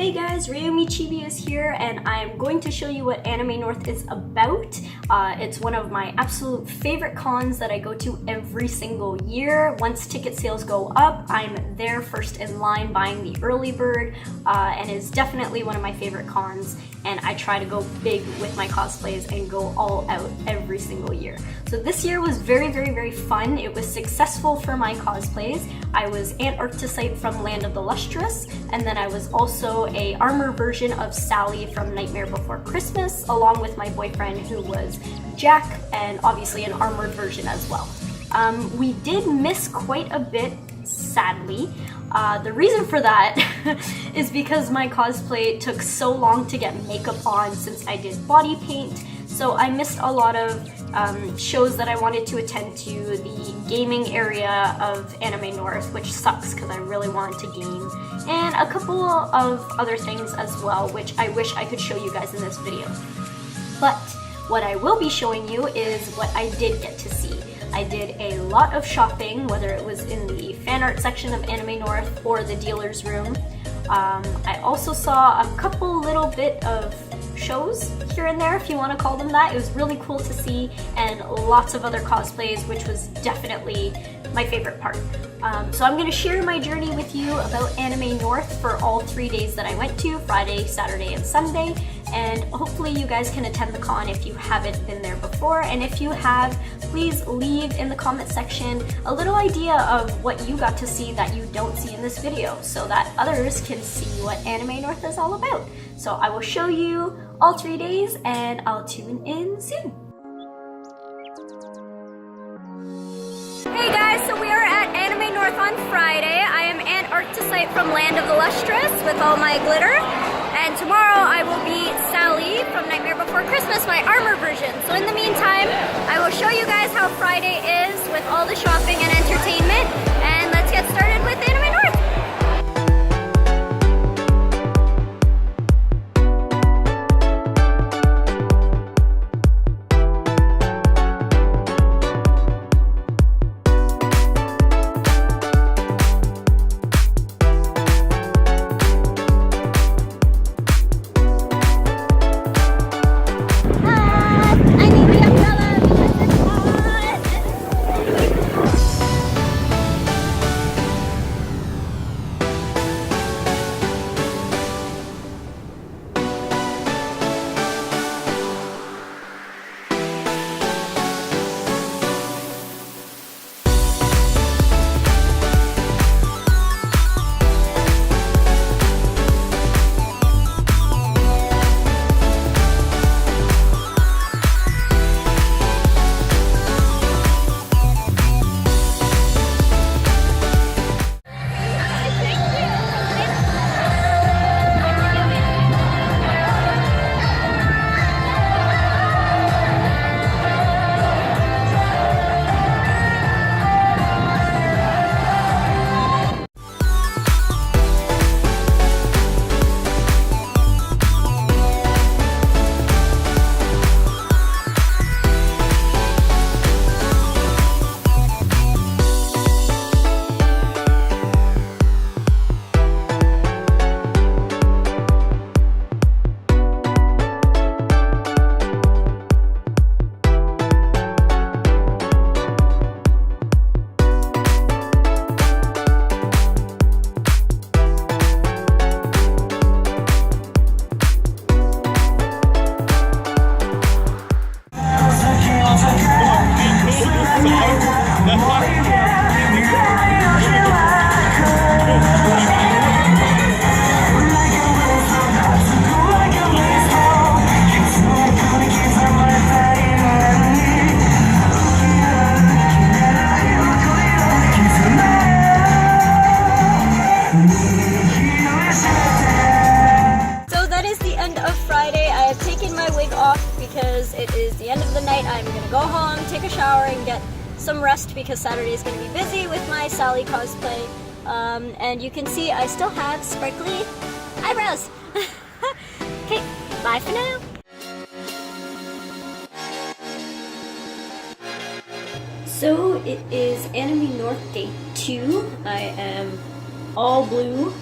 Hey guys, Reiyume Chibi is here and I'm going to show you what Anime North is about. It's one of my absolute favorite cons that I go to every single year. Once ticket sales go up, I'm there first in line buying the early bird, and it's definitely one of my favorite cons, and I try to go big with my cosplays and go all out every single year. So this year was very fun. It was successful for my cosplays. I was Antarcticite from Land of the Lustrous, and then I was also a armor version of Sally from Nightmare Before Christmas, along with my boyfriend who was Jack, and obviously an armored version as well. We did miss quite a bit, sadly. The reason for that is because my cosplay took so long to get makeup on since I did body paint, so I missed a lot of shows that I wanted to attend to, the gaming area of Anime North, which sucks because I really wanted to game, and a couple of other things as well, which I wish I could show you guys in this video. But what I will be showing you is what I did get to see. I did a lot of shopping, whether it was in the fan art section of Anime North or the dealer's room. I also saw a couple little bit of shows here and there, if you want to call them that. It was really cool to see, and lots of other cosplays, which was definitely my favorite part. So I'm going to share my journey with you about Anime North for all 3 days that I went to, Friday, Saturday, and Sunday, and hopefully you guys can attend the con if you haven't been there before, and if you have, please leave in the comment section a little idea of what you got to see that you don't see in this video, so that others can see what Anime North is all about. So I will show you all 3 days, and I'll tune in soon. Hey guys, so we are at Anime North on Friday. I am Antarcticite from Land of the Lustrous with all my glitter. And tomorrow I will be Sally from Nightmare Before Christmas, my armor version. So in the meantime, I will show you guys how Friday is with all the shopping and entertainment. And let's get started with Anime North. Because it is the end of the night. I'm gonna go home, take a shower, and get some rest because Saturday is gonna be busy with my Sally cosplay. And you can see I still have sparkly eyebrows. Okay, bye for now. So it is Anime North Day 2. I am all blue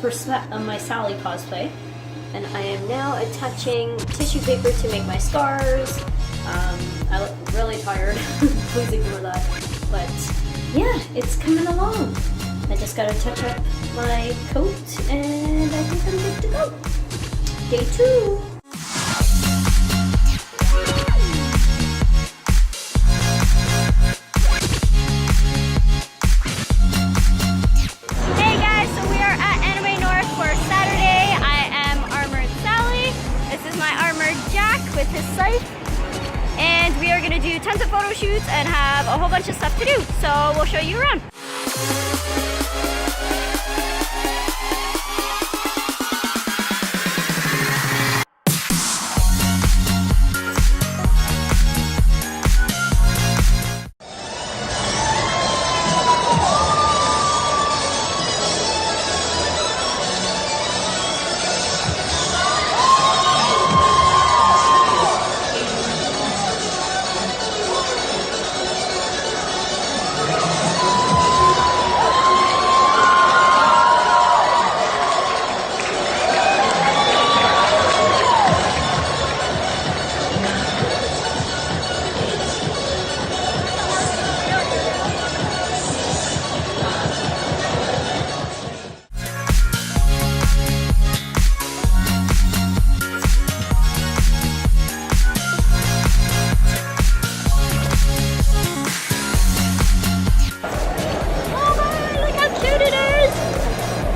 my Sally cosplay. And I am now attaching tissue paper to make my scars. I look really tired, please ignore that. But yeah, it's coming along. I just gotta touch up my coat and I think I'm good to go. Day 2. Hey guys, so we are at Anime North for Saturday. I am Armored Sally. This is my Armor Jack with his scythe. And we are gonna do tons of photo shoots and have a whole bunch of stuff to do. So we'll show you around.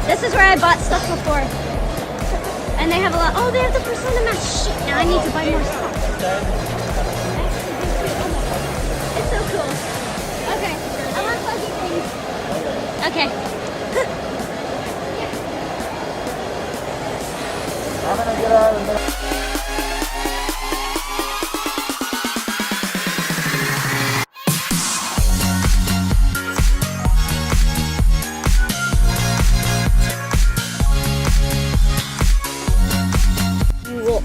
This is where I bought stuff before. And they have a lot. Oh, they have the Persona match. Shit, now I need to buy more stuff. It's so cool. Okay, I want fuzzy things. Okay. I'm gonna get out of the middle.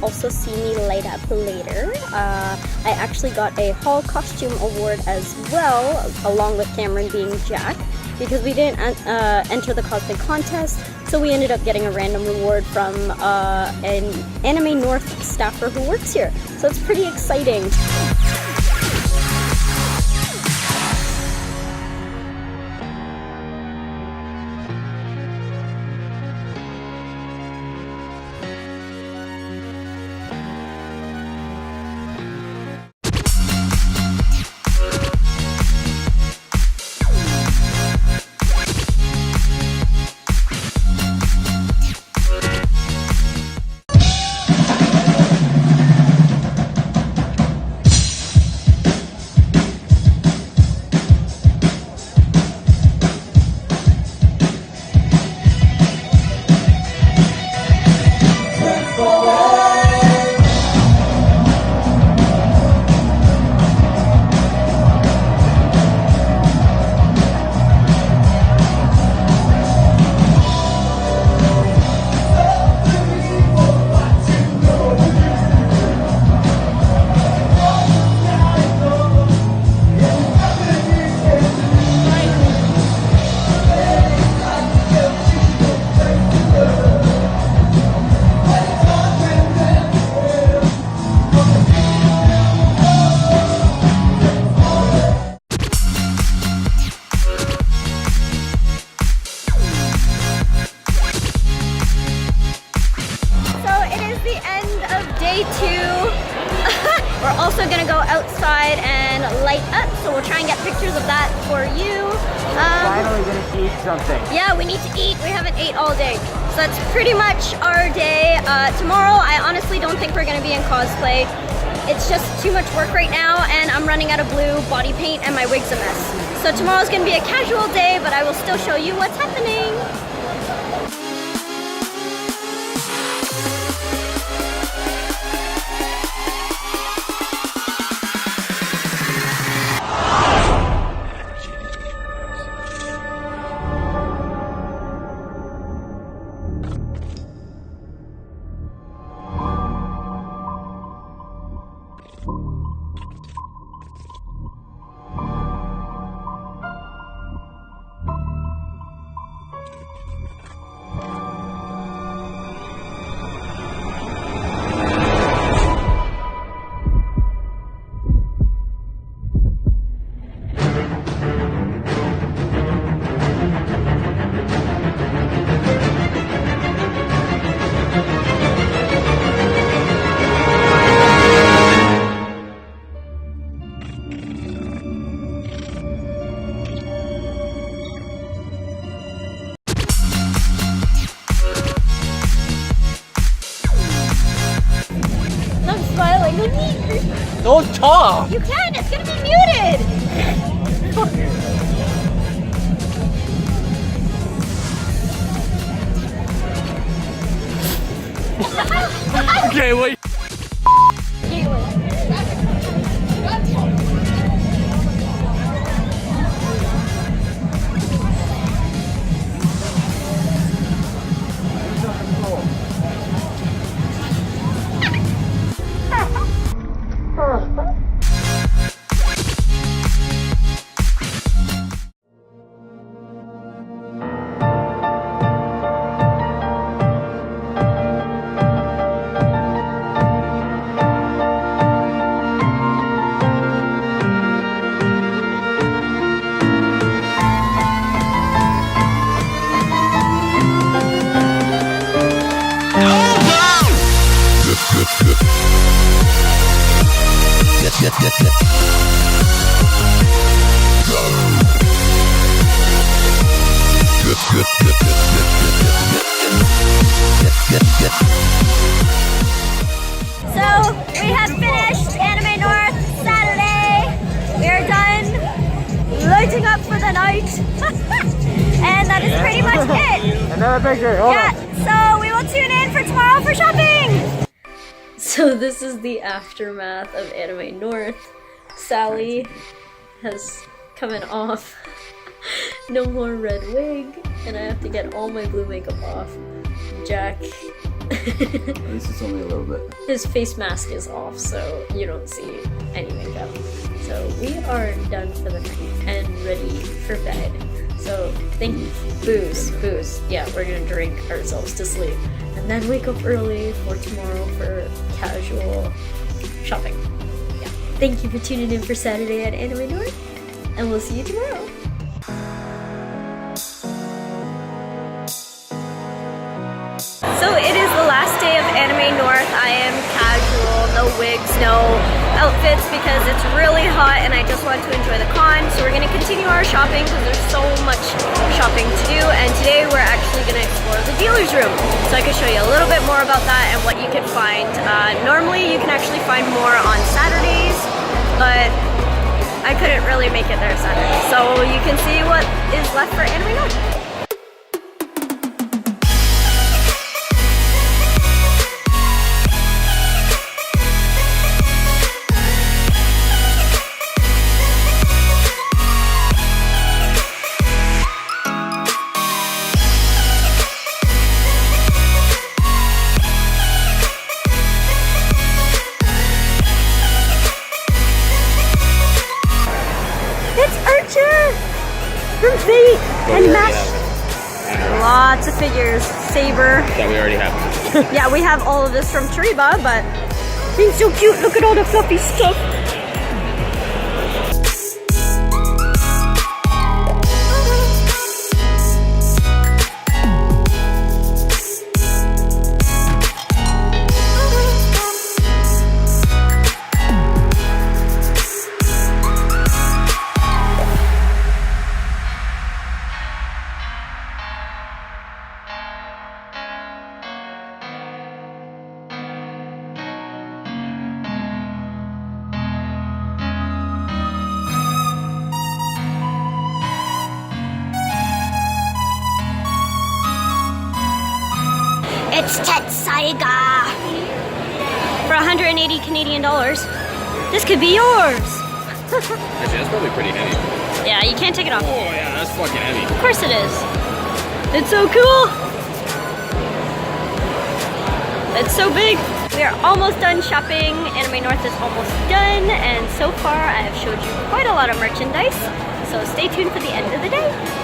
Also see me light up later. I actually got a Hall Costume Award as well, along with Cameron being Jack, because we didn't enter the cosplay contest, so we ended up getting a random reward from an Anime North staffer who works here. So it's pretty exciting. We're also gonna go outside and light up, so we'll try and get pictures of that for you. Finally gonna eat something. Yeah, we need to eat. We haven't ate all day. So that's pretty much our day. Tomorrow, I honestly don't think we're gonna be in cosplay. It's just too much work right now, and I'm running out of blue body paint and my wig's a mess. So tomorrow's gonna be a casual day, but I will still show you what's happening. Don't talk! You can, it's gonna be muted! Okay, wait. So, we have finished Anime North Saturday. We are done lighting up for the night. And that is pretty much it. Another picture. Hold Yeah, on. so we will tune in for tomorrow for shopping. So this is the aftermath of Anime North. Sally has coming off. No more red wig, and I have to get all my blue makeup off. Jack. At least it's only a little bit. His face mask is off, so you don't see any makeup. So we are done for the night and ready for bed. So thank you. Booze. Yeah, we're gonna drink ourselves to sleep. And then wake up early for tomorrow for casual shopping. Yeah. Thank you for tuning in for Saturday at Anime North, and we'll see you tomorrow. So it is the last day of Anime North. I am casual, no wigs, no outfits because it's really hot and I just want to enjoy the con. So we're going to continue our shopping because there's so much shopping to do, and today we're actually going to explore the dealer's room. So I can show you a little bit more about that and what you can find. Normally you can actually find more on Saturdays, but I couldn't really make it there Saturday. So you can see what is left for Anime North. From Fate and Mesh. Lots of figures. Saber. That we already have. Yeah, we have all of this from Chiriba, but being so cute. Look at all the fluffy stuff. It's Tetsaiga for 180 Canadian dollars. This could be yours. Actually, that's probably pretty heavy. Yeah, you can't take it off. Oh yeah, that's fucking heavy. Of course it is. It's so cool. It's so big. We are almost done shopping. Anime North is almost done, and so far I have showed you quite a lot of merchandise. So stay tuned for the end of the day.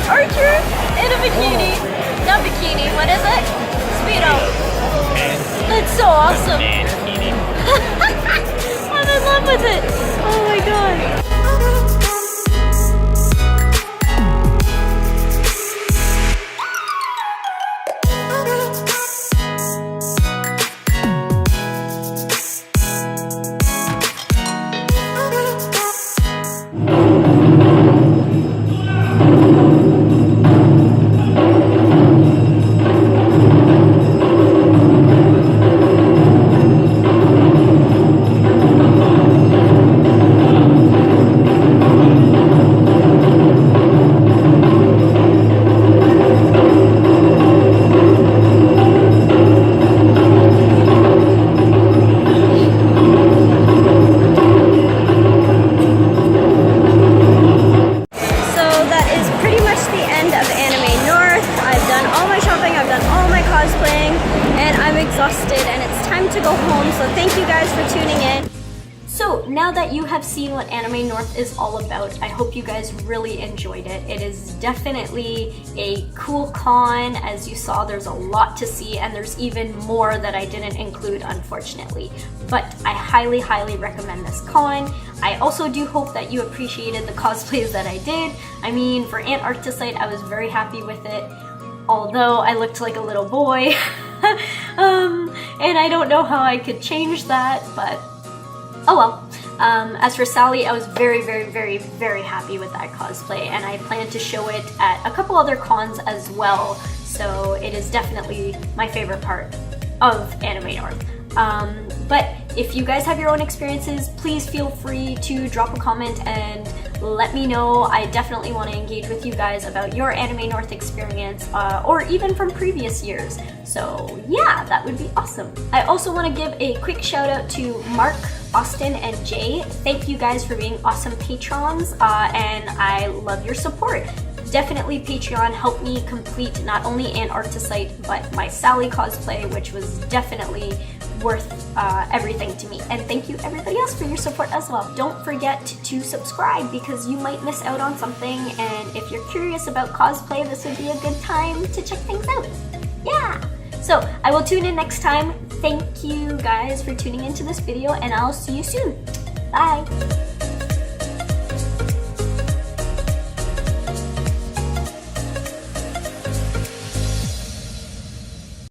Archer in a bikini. Not bikini, what is it? Speedo. That's so awesome. I'm in love with it. Oh my god. So now that you have seen what Anime North is all about, I hope you guys really enjoyed it. It is definitely a cool con. As you saw, there's a lot to see, and there's even more that I didn't include, unfortunately. But I highly, highly recommend this con. I also do hope that you appreciated the cosplays that I did. I mean, for Antarcticite, I was very happy with it, although I looked like a little boy. And I don't know how I could change that, but oh well. As for Sally, I was very, very, very, very happy with that cosplay, and I plan to show it at a couple other cons as well, so it is definitely my favorite part of Anime North. But if you guys have your own experiences, please feel free to drop a comment and let me know. I definitely want to engage with you guys about your Anime North experience, or even from previous years. So yeah, that would be awesome. I also want to give a quick shout out to Mark, Austin, and Jay. Thank you guys for being awesome patrons, and I love your support. Definitely Patreon helped me complete not only Antarcticite, but my Sally cosplay, which was definitely worth everything to me. And thank you everybody else for your support as well. Don't forget to subscribe because you might miss out on something, and if you're curious about cosplay, this would be a good time to check things out. Yeah! So I will tune in next time. Thank you guys for tuning into this video, and I'll see you soon. Bye!